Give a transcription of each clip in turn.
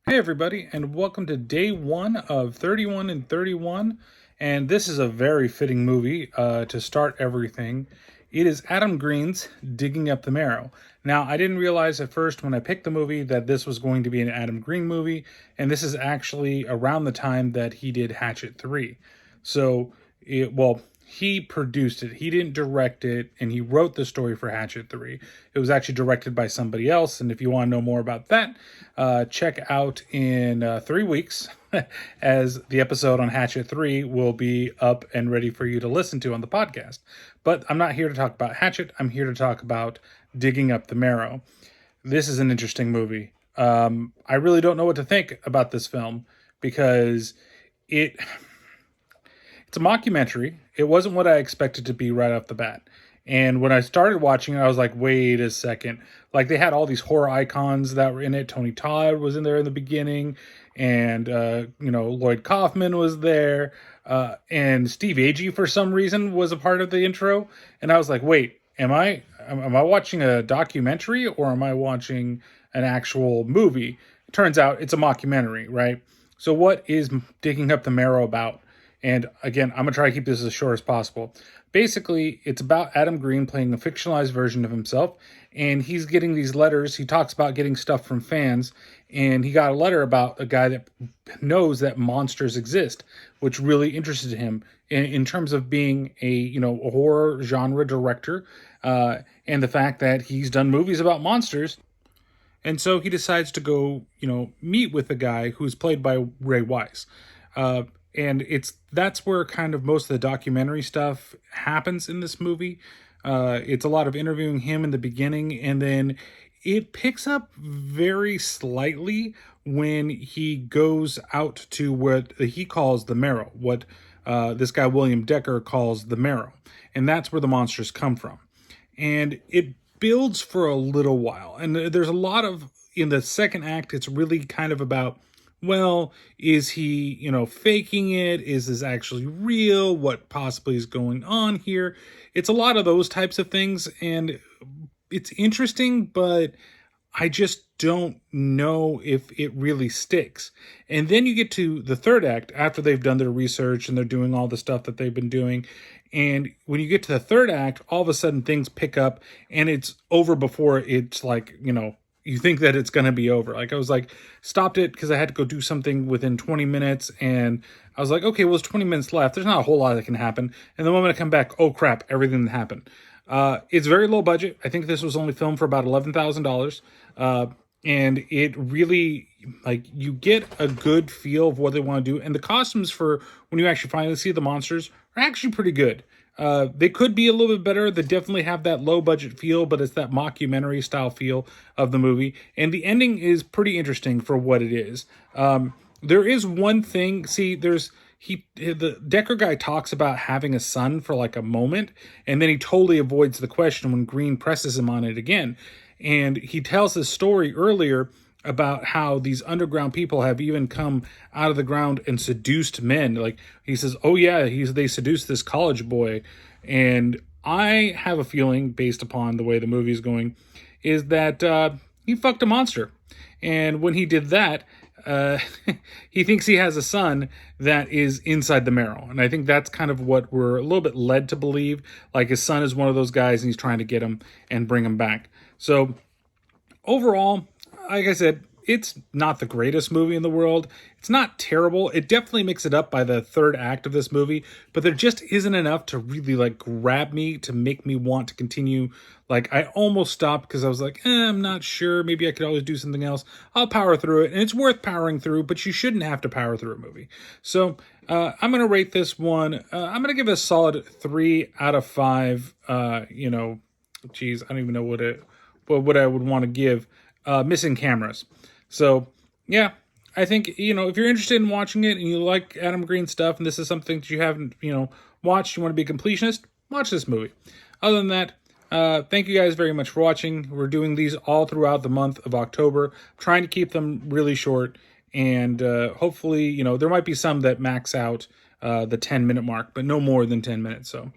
Hey everybody, and welcome to day one of 31 and 31. And this is a very fitting movie to start everything. It is Adam Green's Digging Up the Marrow. Now, I didn't realize at first when I picked the movie that this was going to be an Adam Green movie, and this is actually around the time that he did Hatchet 3. So, he produced it. He didn't direct it, and he wrote the story for Hatchet 3. It was actually directed by somebody else, and if you want to know more about that, check out in 3 weeks as the episode on Hatchet 3 will be up and ready for you to listen to on the podcast. But I'm not here to talk about Hatchet. I'm here to talk about Digging Up the Marrow. This is an interesting movie. I really don't know what to think about this film because it's a mockumentary. It wasn't what I expected to be right off the bat. And when I started watching it, I was like, wait a second. Like, they had all these horror icons that were in it. Tony Todd was in there in the beginning. And, Lloyd Kaufman was there. And Steve Agee, for some reason, was a part of the intro. And I was like, wait, am I watching a documentary or am I watching an actual movie? It turns out it's a mockumentary, right? So what is Digging Up the Marrow about? And again, I'm going to try to keep this as short as possible. Basically, it's about Adam Green playing a fictionalized version of himself. And he's getting these letters. He talks about getting stuff from fans. And he got a letter about a guy that knows that monsters exist, which really interested him in terms of being a horror genre director. And the fact that he's done movies about monsters. And so he decides to go, meet with a guy who's played by Ray Wise. And that's where kind of most of the documentary stuff happens in this movie. It's a lot of interviewing him in the beginning, and then it picks up very slightly when he goes out to what he calls the Marrow, what this guy William Decker calls the Marrow. And that's where the monsters come from. And it builds for a little while. And there's a lot of, in the second act, it's really kind of about, well, is he, faking it? Is this actually real? What possibly is going on here? It's a lot of those types of things, and it's interesting, but I just don't know if it really sticks. And then you get to the third act after they've done their research and they're doing all the stuff that they've been doing. And when you get to the third act, all of a sudden things pick up and it's over before it's like, you think that it's going to be over. Like, I was like, stopped it because I had to go do something within 20 minutes. And I was like, okay, well, there's 20 minutes left. There's not a whole lot that can happen. And the moment I come back, oh crap, everything that happened. It's very low budget. I think this was only filmed for about $11,000. And it really, you get a good feel of what they want to do. And the costumes for when you actually finally see the monsters are actually pretty good. They could be a little bit better. They definitely have that low budget feel, but it's that mockumentary style feel of the movie. And the ending is pretty interesting for what it is. There is one thing. See, the Decker guy talks about having a son for like a moment, and then he totally avoids the question when Green presses him on it again. And he tells this story earlier about how these underground people have even come out of the ground and seduced men. Like, he says, oh yeah, they seduced this college boy. And I have a feeling, based upon the way the movie is going, is that he fucked a monster. And when he did that, he thinks he has a son that is inside the Marrow. And I think that's kind of what we're a little bit led to believe. Like, his son is one of those guys and he's trying to get him and bring him back. So overall, like I said, it's not the greatest movie in the world. It's not terrible. It definitely makes it up by the third act of this movie, but there just isn't enough to really grab me to make me want to continue. Like, I almost stopped because I was like, I'm not sure. Maybe I could always do something else. I'll power through it, and it's worth powering through, but you shouldn't have to power through a movie. So I'm going to rate this one. I'm going to give it a solid 3 out of 5. I don't even know what I would want to give. Missing cameras. So, yeah, I think, if you're interested in watching it and you like Adam Green stuff and this is something that you haven't, watched, you want to be a completionist, watch this movie. Other than that, thank you guys very much for watching. We're doing these all throughout the month of October, trying to keep them really short. And hopefully, there might be some that max out the 10-minute mark, but no more than 10 minutes. So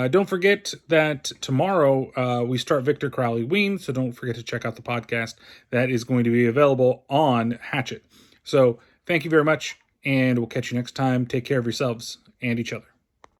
don't forget that tomorrow we start Victor Crowley Ween, so don't forget to check out the podcast that is going to be available on Hatchet. So thank you very much, and we'll catch you next time. Take care of yourselves and each other.